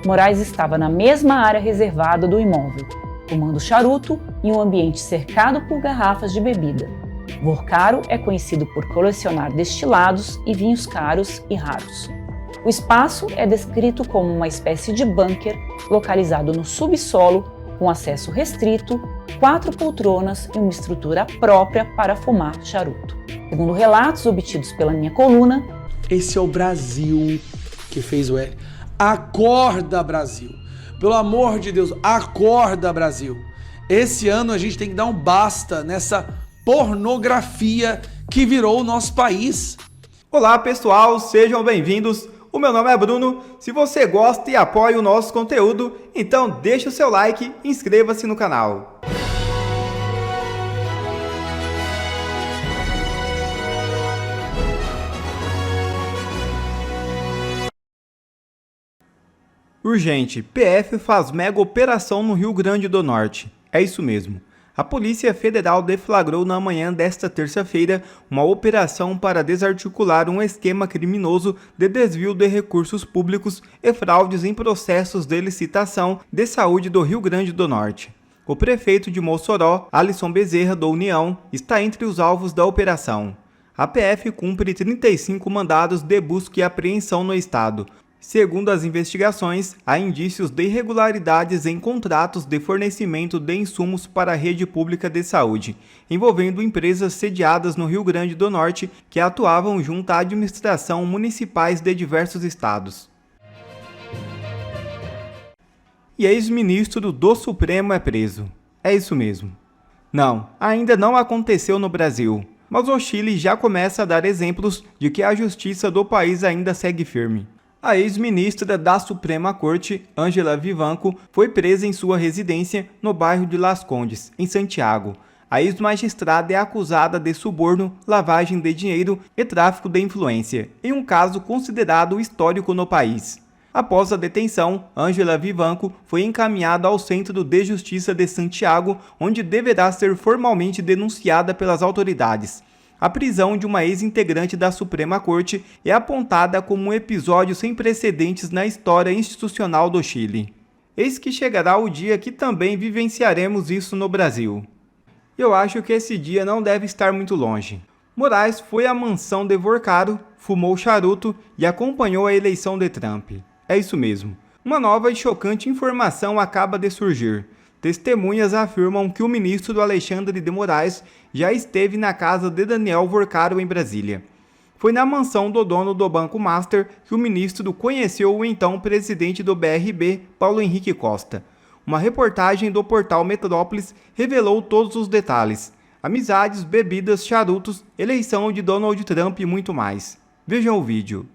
Moraes estava na mesma área reservada do imóvel, fumando charuto em um ambiente cercado por garrafas de bebida. Vorcaro é conhecido por colecionar destilados e vinhos caros e raros. O espaço é descrito como uma espécie de bunker localizado no subsolo, com acesso restrito, 4 poltronas e uma estrutura própria para fumar charuto. Segundo relatos obtidos pela minha coluna, esse é o Brasil que fez o L. Acorda, Brasil! Pelo amor de Deus, acorda, Brasil! Esse ano a gente tem que dar um basta nessa pornografia que virou o nosso país. Olá, pessoal, sejam bem-vindos. O meu nome é Bruno. Se você gosta e apoia o nosso conteúdo, então deixa o seu like e inscreva-se no canal. Urgente, PF faz mega operação no Rio Grande do Norte. É isso mesmo. A Polícia Federal deflagrou na manhã desta terça-feira uma operação para desarticular um esquema criminoso de desvio de recursos públicos e fraudes em processos de licitação de saúde do Rio Grande do Norte. O prefeito de Mossoró, Alisson Bezerra, do União, está entre os alvos da operação. A PF cumpre 35 mandados de busca e apreensão no estado. Segundo as investigações, há indícios de irregularidades em contratos de fornecimento de insumos para a rede pública de saúde, envolvendo empresas sediadas no Rio Grande do Norte que atuavam junto à administração municipais de diversos estados. E ex-ministro do Supremo é preso. É isso mesmo. Não, ainda não aconteceu no Brasil, mas o Chile já começa a dar exemplos de que a justiça do país ainda segue firme. A ex-ministra da Suprema Corte, Ângela Vivanco, foi presa em sua residência no bairro de Las Condes, em Santiago. A ex-magistrada é acusada de suborno, lavagem de dinheiro e tráfico de influência, em um caso considerado histórico no país. Após a detenção, Ângela Vivanco foi encaminhada ao Centro de Justiça de Santiago, onde deverá ser formalmente denunciada pelas autoridades. A prisão de uma ex-integrante da Suprema Corte é apontada como um episódio sem precedentes na história institucional do Chile. Eis que chegará o dia que também vivenciaremos isso no Brasil. Eu acho que esse dia não deve estar muito longe. Moraes foi à mansão de Vorcaro, fumou charuto e acompanhou a eleição de Trump. É isso mesmo. Uma nova e chocante informação acaba de surgir. Testemunhas afirmam que o ministro Alexandre de Moraes já esteve na casa de Daniel Vorcaro em Brasília. Foi na mansão do dono do Banco Master que o ministro conheceu o então presidente do BRB, Paulo Henrique Costa. Uma reportagem do portal Metrópolis revelou todos os detalhes: amizades, bebidas, charutos, eleição de Donald Trump e muito mais. Vejam o vídeo.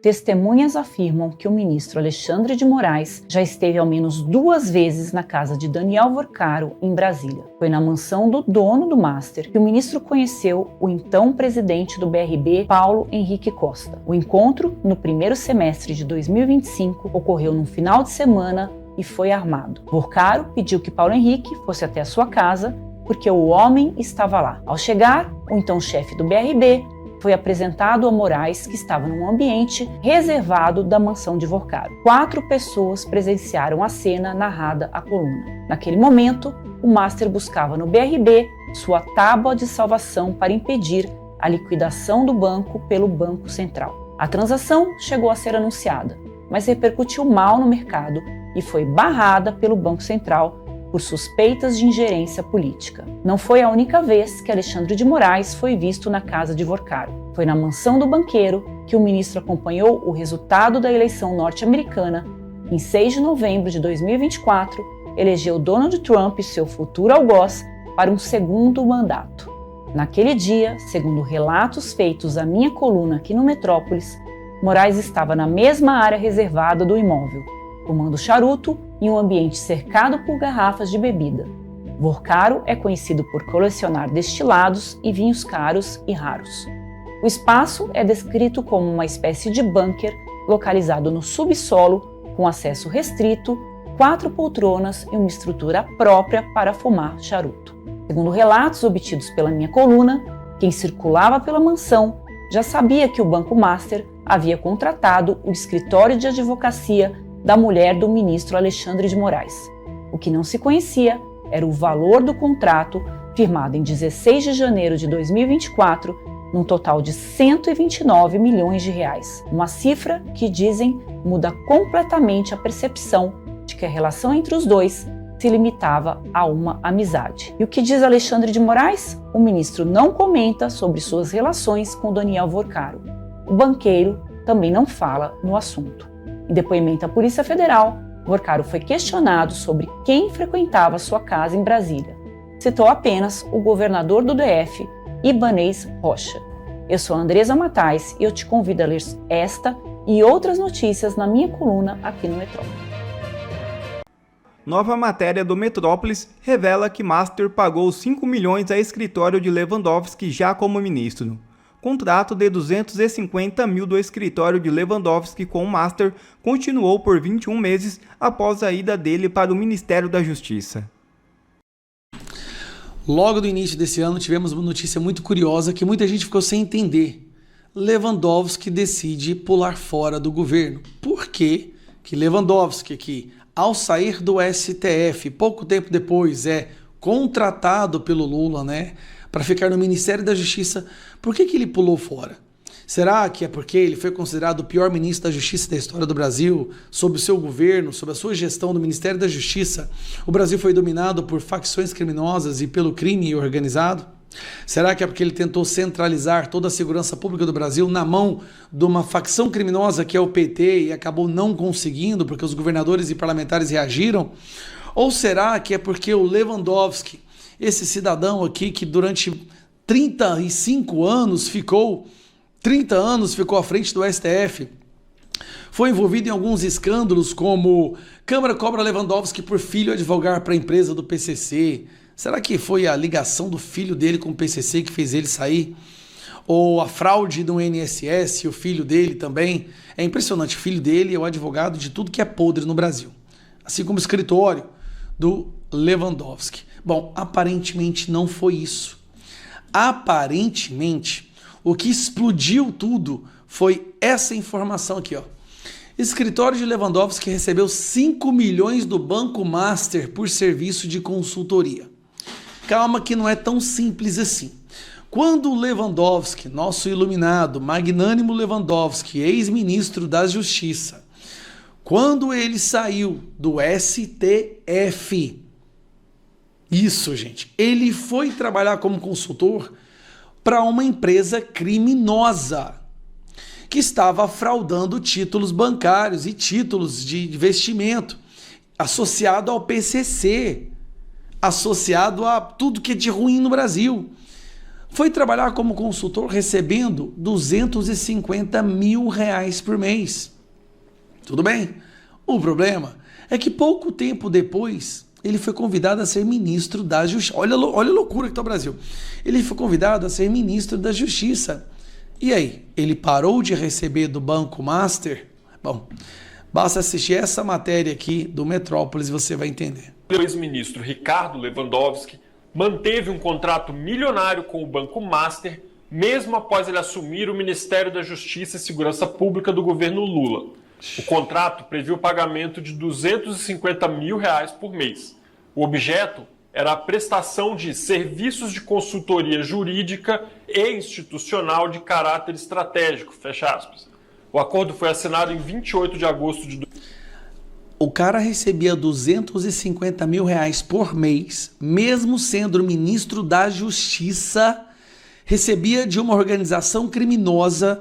testemunhas afirmam que o ministro Alexandre de Moraes já esteve ao menos 2 vezes na casa de Daniel Vorcaro, em Brasília. Foi na mansão do dono do Master que o ministro conheceu o então presidente do BRB, Paulo Henrique Costa. O encontro, no primeiro semestre de 2025, ocorreu num final de semana e foi armado. Vorcaro pediu que Paulo Henrique fosse até a sua casa porque o homem estava lá. Ao chegar, o então chefe do BRB foi apresentado a Moraes, que estava num ambiente reservado da mansão de Vorcaro. 4 pessoas presenciaram a cena narrada à coluna. Naquele momento, o Master buscava no BRB sua tábua de salvação para impedir a liquidação do banco pelo Banco Central. A transação chegou a ser anunciada, mas repercutiu mal no mercado e foi barrada pelo Banco Central por suspeitas de ingerência política. Não foi a única vez que Alexandre de Moraes foi visto na casa de Vorcaro. Foi na mansão do banqueiro que o ministro acompanhou o resultado da eleição norte-americana. Em 6 de novembro de 2024, elegeu Donald Trump, seu futuro algoz, para um segundo mandato. Naquele dia, segundo relatos feitos à minha coluna aqui no Metrópolis, Moraes estava na mesma área reservada do imóvel, fumando charuto em um ambiente cercado por garrafas de bebida. Vorcaro é conhecido por colecionar destilados e vinhos caros e raros. O espaço é descrito como uma espécie de bunker localizado no subsolo, com acesso restrito, 4 poltronas e uma estrutura própria para fumar charuto. Segundo relatos obtidos pela minha coluna, quem circulava pela mansão já sabia que o Banco Master havia contratado o escritório de advocacia da mulher do ministro Alexandre de Moraes. O que não se conhecia era o valor do contrato firmado em 16 de janeiro de 2024, num total de 129 milhões de reais. Uma cifra que, dizem, muda completamente a percepção de que a relação entre os dois se limitava a uma amizade. E o que diz Alexandre de Moraes? O ministro não comenta sobre suas relações com Daniel Vorcaro. O banqueiro também não fala no assunto. Em depoimento à Polícia Federal, Vorcaro foi questionado sobre quem frequentava sua casa em Brasília. Citou apenas o governador do DF, Ibanez Rocha. Eu sou a Andresa Matais e eu te convido a ler esta e outras notícias na minha coluna aqui no Metrópolis. Nova matéria do Metrópolis revela que Master pagou 5 milhões a escritório de Lewandowski já como ministro. Contrato de 250 mil do escritório de Lewandowski com o Master continuou por 21 meses após a ida dele para o Ministério da Justiça. Logo no início desse ano tivemos uma notícia muito curiosa que muita gente ficou sem entender. Lewandowski decide pular fora do governo. Por quê? Que Lewandowski, que ao sair do STF, pouco tempo depois é contratado pelo Lula, para ficar no Ministério da Justiça, por que ele pulou fora? Será que é porque ele foi considerado o pior ministro da Justiça da história do Brasil? Sob o seu governo, sob a sua gestão do Ministério da Justiça, o Brasil foi dominado por facções criminosas e pelo crime organizado? Será que é porque ele tentou centralizar toda a segurança pública do Brasil na mão de uma facção criminosa que é o PT e acabou não conseguindo porque os governadores e parlamentares reagiram? Ou será que é porque o Lewandowski, esse cidadão aqui que durante 35 anos ficou à frente do STF, foi envolvido em alguns escândalos como Câmara cobra Lewandowski por filho advogar para a empresa do PCC. Será que foi a ligação do filho dele com o PCC que fez ele sair? Ou a fraude do INSS, o filho dele também? É impressionante, o filho dele é o advogado de tudo que é podre no Brasil. Assim como o escritório do Lewandowski. Bom, aparentemente não foi isso. Aparentemente, o que explodiu tudo foi essa informação aqui, ó. Escritório de Lewandowski recebeu 5 milhões do Banco Master por serviço de consultoria. Calma que não é tão simples assim. Quando o Lewandowski, nosso iluminado, magnânimo Lewandowski, ex-ministro da Justiça, quando ele saiu do STF, isso, gente, ele foi trabalhar como consultor para uma empresa criminosa que estava fraudando títulos bancários e títulos de investimento associado ao PCC, associado a tudo que é de ruim no Brasil. Foi trabalhar como consultor recebendo 250 mil reais por mês. Tudo bem. O problema é que pouco tempo depois ele foi convidado a ser ministro da Justiça. Olha a loucura que está o Brasil. Ele foi convidado a ser ministro da Justiça. E aí, ele parou de receber do Banco Master? Bom, basta assistir essa matéria aqui do Metrópolis e você vai entender. O ex-ministro Ricardo Lewandowski manteve um contrato milionário com o Banco Master, mesmo após ele assumir o Ministério da Justiça e Segurança Pública do governo Lula. O contrato previa o pagamento de 250 mil reais por mês. O objeto era a prestação de serviços de consultoria jurídica e institucional de caráter estratégico, fecha aspas. O acordo foi assinado em 28 de agosto de... O cara recebia 250 mil reais por mês, mesmo sendo ministro da Justiça, recebia de uma organização criminosa,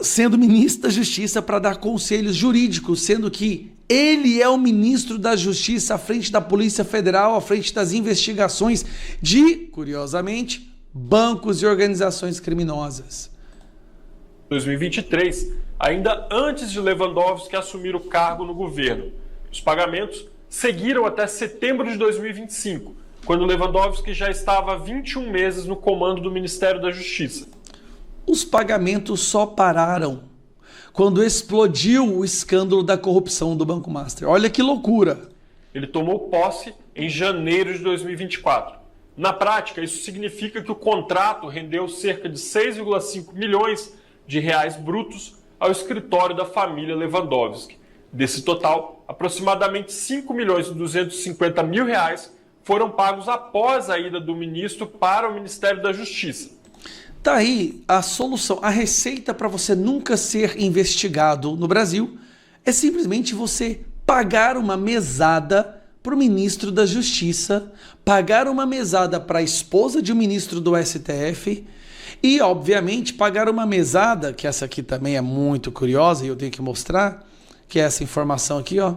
sendo ministro da Justiça para dar conselhos jurídicos, sendo que ele é o ministro da Justiça à frente da Polícia Federal, à frente das investigações de, curiosamente, bancos e organizações criminosas. 2023, ainda antes de Lewandowski assumir o cargo no governo. Os pagamentos seguiram até setembro de 2025, quando Lewandowski já estava há 21 meses no comando do Ministério da Justiça. Os pagamentos só pararam quando explodiu o escândalo da corrupção do Banco Master. Olha que loucura! Ele tomou posse em janeiro de 2024. Na prática, isso significa que o contrato rendeu cerca de 6,5 milhões de reais brutos ao escritório da família Lewandowski. Desse total, aproximadamente 5.250.000 reais foram pagos após a ida do ministro para o Ministério da Justiça. Tá aí a solução. A receita para você nunca ser investigado no Brasil é simplesmente você pagar uma mesada para o ministro da Justiça, pagar uma mesada para a esposa de um ministro do STF e, obviamente, pagar uma mesada, que essa aqui também é muito curiosa e eu tenho que mostrar, que é essa informação aqui, ó.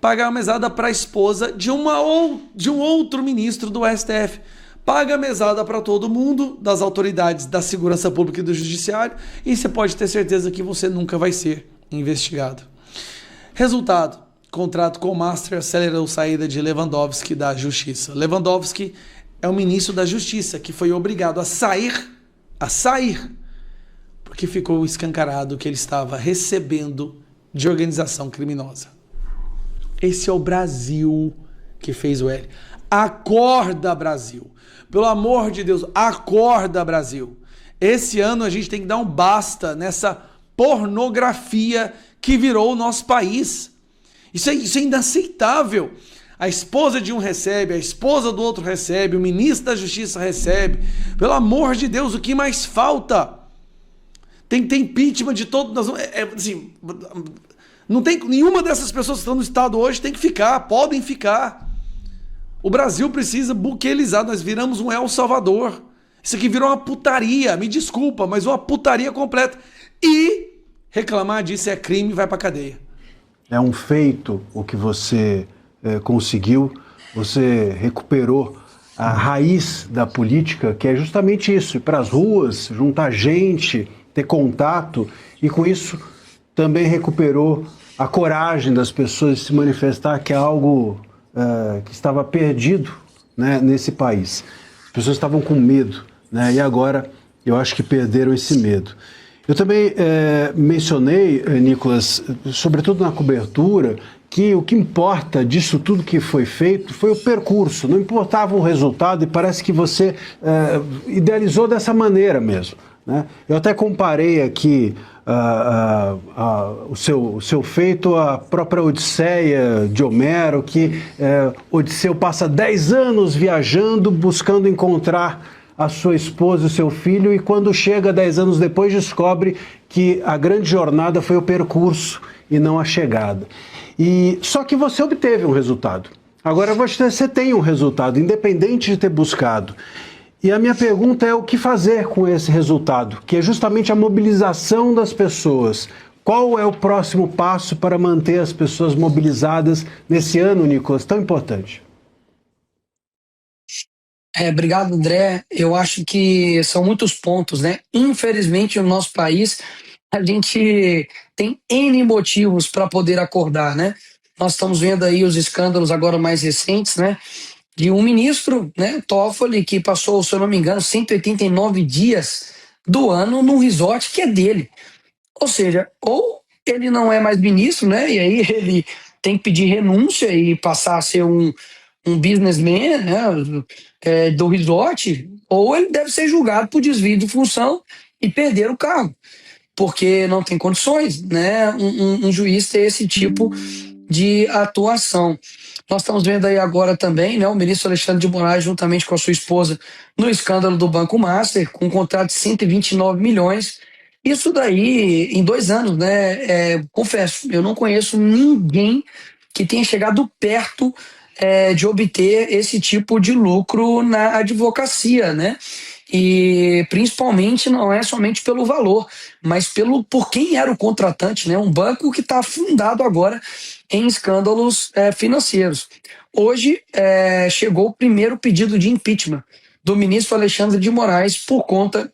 Pagar uma mesada para a esposa de um outro ministro do STF. Paga a mesada para todo mundo, das autoridades da segurança pública e do judiciário, e você pode ter certeza que você nunca vai ser investigado. Resultado: contrato com o Master acelerou a saída de Lewandowski da Justiça. Lewandowski é o ministro da Justiça que foi obrigado a sair, porque ficou escancarado que ele estava recebendo de organização criminosa. Esse é o Brasil que fez o L. Acorda, Brasil. Pelo amor de Deus, acorda, Brasil. Esse ano a gente tem que dar um basta nessa pornografia que virou o nosso país. Isso é inaceitável. A esposa de um recebe, a esposa do outro recebe, o ministro da Justiça recebe. Pelo amor de Deus, o que mais falta? Tem que ter impeachment de todo... assim, não tem nenhuma dessas pessoas que estão no Estado hoje tem que ficar, podem ficar. O Brasil precisa buquelizar, nós viramos um El Salvador. Isso aqui virou uma putaria, me desculpa, mas uma putaria completa. E reclamar disso é crime e vai pra cadeia. É um feito o que você conseguiu, você recuperou a raiz da política, que é justamente isso, ir para as ruas, juntar gente, ter contato, e com isso também recuperou a coragem das pessoas de se manifestar, que é algo que estava perdido, né, nesse país. As pessoas estavam com medo, né, e agora eu acho que perderam esse medo. Eu também mencionei, Nicolas, sobretudo na cobertura, que o que importa disso tudo que foi feito foi o percurso, não importava o resultado, e parece que você idealizou dessa maneira mesmo, né? Eu até comparei aqui o seu feito à própria Odisseia de Homero, que Odisseu passa 10 anos viajando, buscando encontrar a sua esposa e o seu filho, e quando chega 10 anos depois descobre que a grande jornada foi o percurso e não a chegada. E só que você obteve um resultado. Agora você tem um resultado, independente de ter buscado. E a minha pergunta é o que fazer com esse resultado, que é justamente a mobilização das pessoas. Qual é o próximo passo para manter as pessoas mobilizadas nesse ano, Nicolas, tão importante? Obrigado, André. Eu acho que são muitos pontos, né? Infelizmente, no nosso país, a gente tem N motivos para poder acordar, né? Nós estamos vendo aí os escândalos agora mais recentes, né? De um ministro, né, Toffoli, que passou, se eu não me engano, 189 dias do ano num resort que é dele. Ou seja, ou ele não é mais ministro, né? E aí ele tem que pedir renúncia e passar a ser um businessman, né, do resort, ou ele deve ser julgado por desvio de função e perder o cargo, porque não tem condições, né, um juiz ter esse tipo de atuação. Nós estamos vendo aí agora também, né, o ministro Alexandre de Moraes, juntamente com a sua esposa, no escândalo do Banco Master, com um contrato de 129 milhões. Isso daí, em 2 anos, né, confesso, eu não conheço ninguém que tenha chegado perto de obter esse tipo de lucro na advocacia, né? E principalmente não é somente pelo valor, mas por quem era o contratante, né? Um banco que está afundado agora em escândalos financeiros. Hoje chegou o primeiro pedido de impeachment do ministro Alexandre de Moraes por conta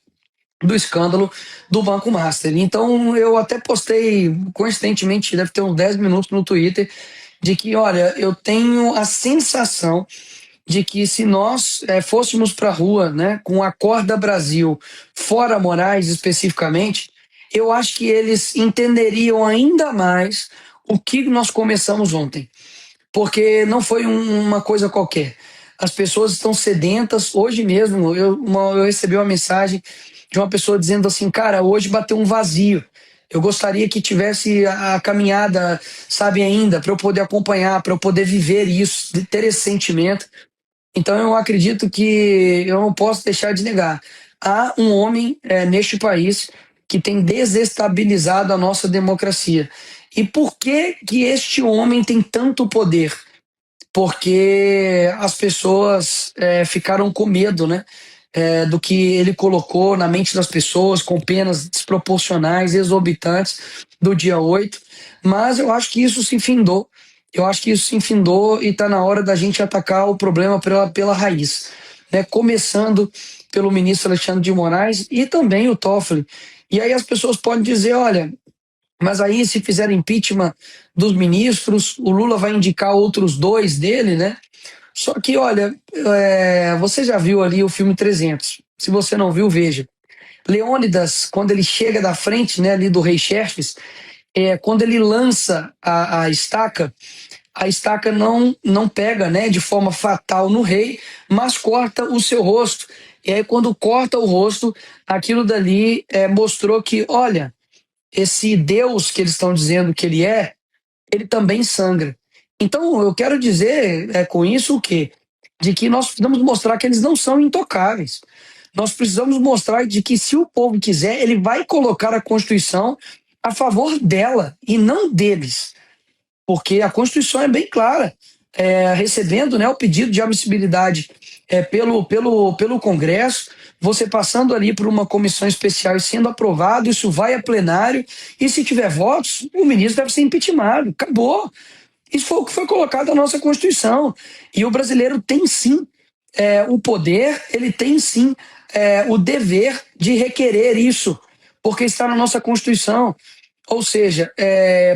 do escândalo do Banco Master. Então eu até postei, coincidentemente, deve ter uns 10 minutos no Twitter, de que, olha, eu tenho a sensação de que se nós fôssemos para a rua, né, com a Acorda Brasil, fora Moraes especificamente, eu acho que eles entenderiam ainda mais o que nós começamos ontem. Porque não foi uma coisa qualquer. As pessoas estão sedentas. Hoje mesmo eu recebi uma mensagem de uma pessoa dizendo assim, cara, hoje bateu um vazio. Eu gostaria que tivesse a caminhada, sabe, ainda, para eu poder acompanhar, para eu poder viver isso, ter esse sentimento. Então eu acredito que eu não posso deixar de negar. Há um homem neste país que tem desestabilizado a nossa democracia. E por que que este homem tem tanto poder? Porque as pessoas ficaram com medo, né? Do que ele colocou na mente das pessoas, com penas desproporcionais, exorbitantes, do dia 8. Mas eu acho que isso se findou. Eu acho que isso se findou e está na hora da gente atacar o problema pela raiz, né? Começando pelo ministro Alexandre de Moraes e também o Toffoli. E aí as pessoas podem dizer, olha, mas aí se fizer impeachment dos ministros, o Lula vai indicar outros 2 dele, né? Só que, olha, você já viu ali o filme 300. Se você não viu, veja. Leônidas, quando ele chega da frente, né, ali do rei Xerxes, quando ele lança a estaca não pega, né, de forma fatal no rei, mas corta o seu rosto. E aí, quando corta o rosto, aquilo dali mostrou que, olha, esse Deus que eles estão dizendo que ele também sangra. Então, eu quero dizer com isso o quê? De que nós precisamos mostrar que eles não são intocáveis. Nós precisamos mostrar de que se o povo quiser, ele vai colocar a Constituição a favor dela e não deles. Porque a Constituição é bem clara, recebendo, né, o pedido de admissibilidade pelo Congresso, você passando ali por uma comissão especial e sendo aprovado, isso vai a plenário, e se tiver votos, o ministro deve ser impeachmentado. Acabou. Isso foi o que foi colocado na nossa Constituição. E o brasileiro tem sim o poder, ele tem sim o dever de requerer isso, porque está na nossa Constituição. Ou seja,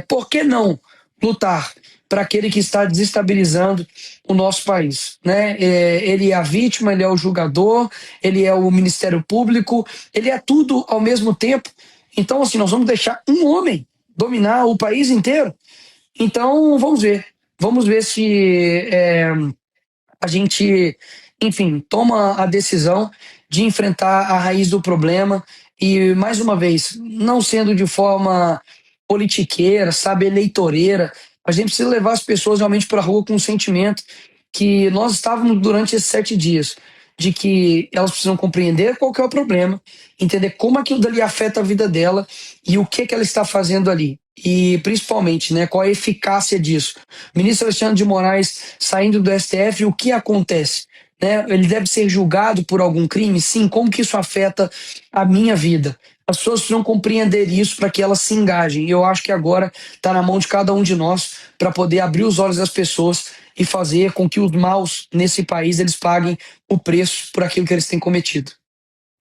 por que não lutar para aquele que está desestabilizando o nosso país, né? Ele é a vítima, ele é o julgador, ele é o Ministério Público, ele é tudo ao mesmo tempo. Então, assim, nós vamos deixar um homem dominar o país inteiro? Então, vamos ver se a gente, enfim, toma a decisão de enfrentar a raiz do problema e, mais uma vez, não sendo de forma politiqueira, sabe, eleitoreira. A gente precisa levar as pessoas realmente para a rua com o sentimento que nós estávamos durante esses 7 dias, de que elas precisam compreender qual que é o problema, entender como aquilo dali afeta a vida dela e o que ela está fazendo ali. E, principalmente, né, qual a eficácia disso. O ministro Alexandre de Moraes saindo do STF, o que acontece? Né? Ele deve ser julgado por algum crime? Sim. Como que isso afeta a minha vida? As pessoas precisam compreender isso para que elas se engajem. E eu acho que agora está na mão de cada um de nós para poder abrir os olhos das pessoas e fazer com que os maus nesse país eles paguem o preço por aquilo que eles têm cometido.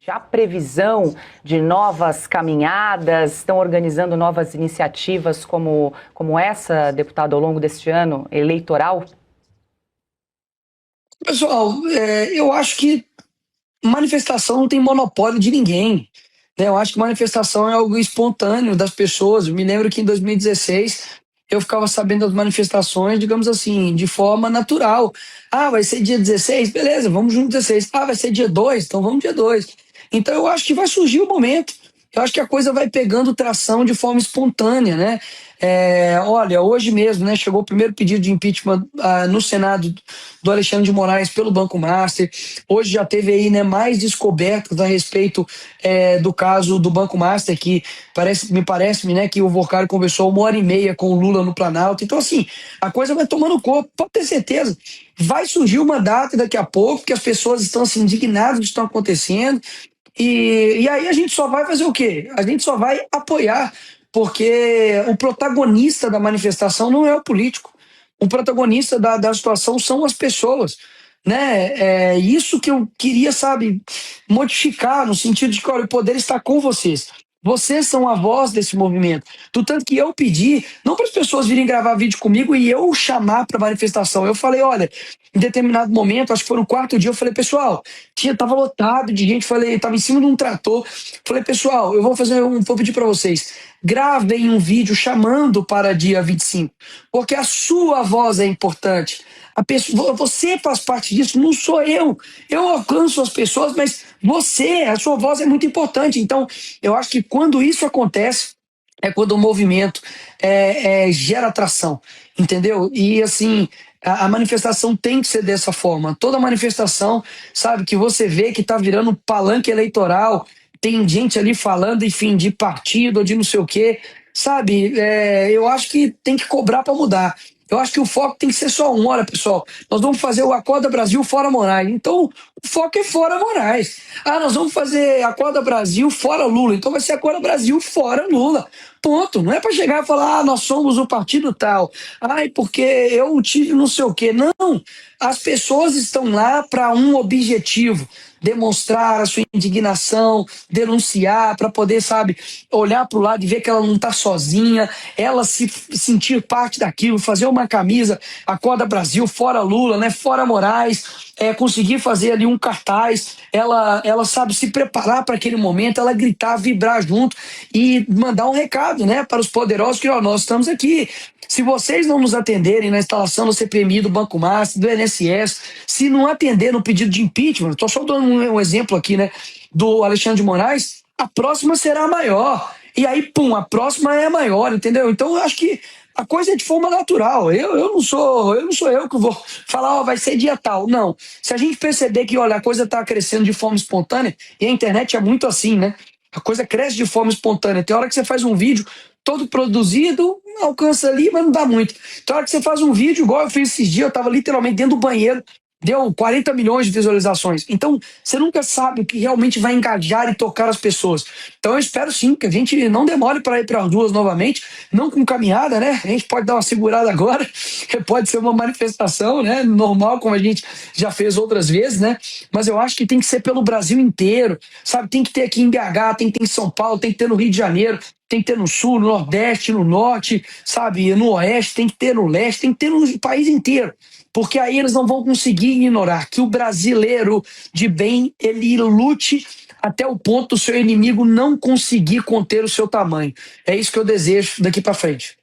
Já há previsão de novas caminhadas, estão organizando novas iniciativas como essa, deputado, ao longo deste ano eleitoral? Pessoal, eu acho que manifestação não tem monopólio de ninguém. Eu acho que manifestação é algo espontâneo das pessoas. Eu me lembro que em 2016 eu ficava sabendo das manifestações, digamos assim, de forma natural. Ah, vai ser dia 16? Beleza, vamos junto 16. Ah, vai ser dia 2? Então vamos dia 2. Então eu acho que vai surgir o momento. Eu acho que a coisa vai pegando tração de forma espontânea, né? Olha, hoje mesmo, né, chegou o primeiro pedido de impeachment no Senado do Alexandre de Moraes pelo Banco Master. Hoje já teve aí, né, mais descobertas a respeito do caso do Banco Master, que me parece, né, que o Vocário conversou 1h30 com o Lula no Planalto. Então, assim, a coisa vai tomando corpo, pode ter certeza. Vai surgir uma data daqui a pouco, que as pessoas estão assim, indignadas do que está acontecendo. E aí a gente só vai fazer o quê? A gente só vai apoiar, porque o protagonista da manifestação não é o político. O protagonista da situação são as pessoas, né? É isso que eu queria, sabe, modificar, no sentido de que, olha, o poder está com vocês. Vocês são a voz desse movimento. Do tanto que eu pedi, não para as pessoas virem gravar vídeo comigo e eu chamar para manifestação. Eu falei, olha, em determinado momento, acho que foi no 4º dia, eu falei, pessoal, tava lotado de gente, tava em cima de um trator. Falei, pessoal, vou pedir para vocês, gravem um vídeo chamando para dia 25, porque a sua voz é importante. Você faz parte disso, não sou eu. Eu alcanço as pessoas, mas a sua voz é muito importante. Então, eu acho que quando isso acontece, é quando o movimento gera atração, entendeu? E assim, a manifestação tem que ser dessa forma. Toda manifestação, sabe, que você vê que tá virando um palanque eleitoral, tem gente ali falando, enfim, de partido ou de não sei o quê, sabe? Eu acho que tem que cobrar para mudar. Eu acho que o foco tem que ser só um. Olha, pessoal, nós vamos fazer o Acorda Brasil fora Moraes. Então, o foco é fora Moraes. Ah, nós vamos fazer Acorda Brasil fora Lula. Então vai ser Acorda Brasil fora Lula. Ponto. Não é para chegar e falar, nós somos o partido tal. Ai, porque eu tive não sei o quê. Não. As pessoas estão lá para um objetivo: demonstrar a sua indignação, denunciar, para poder, sabe, olhar para o lado e ver que ela não está sozinha, ela se sentir parte daquilo, fazer uma camisa Acorda Brasil, fora Lula, né, fora Moraes, conseguir fazer ali um cartaz, ela sabe se preparar para aquele momento, ela gritar, vibrar junto e mandar um recado, né, para os poderosos que, ó, nós estamos aqui. Se vocês não nos atenderem na instalação do CPMI, do Banco Master, do INSS, se não atender no pedido de impeachment, estou só dando um exemplo aqui, né, do Alexandre de Moraes, a próxima será maior. E aí, pum, a próxima é maior, entendeu? Então, eu acho que a coisa é de forma natural. Eu não sou eu que vou falar, ó, vai ser dia tal. Não. Se a gente perceber que, olha, a coisa está crescendo de forma espontânea, e a internet é muito assim, né? A coisa cresce de forma espontânea. Tem hora que você faz um vídeo todo produzido, alcança ali, mas não dá muito. Tem hora que você faz um vídeo, igual eu fiz esses dias, eu estava literalmente dentro do banheiro, deu 40 milhões de visualizações. Então, você nunca sabe o que realmente vai engajar e tocar as pessoas. Então, eu espero sim que a gente não demore para ir para as ruas novamente, não com caminhada, né? A gente pode dar uma segurada agora, pode ser uma manifestação, né? Normal, como a gente já fez outras vezes, né? Mas eu acho que tem que ser pelo Brasil inteiro, sabe? Tem que ter aqui em BH, tem que ter em São Paulo, tem que ter no Rio de Janeiro, tem que ter no Sul, no Nordeste, no Norte, sabe? No Oeste, tem que ter no Leste, tem que ter no país inteiro. Porque aí eles não vão conseguir ignorar que o brasileiro de bem, ele lute até o ponto do seu inimigo não conseguir conter o seu tamanho. É isso que eu desejo daqui para frente.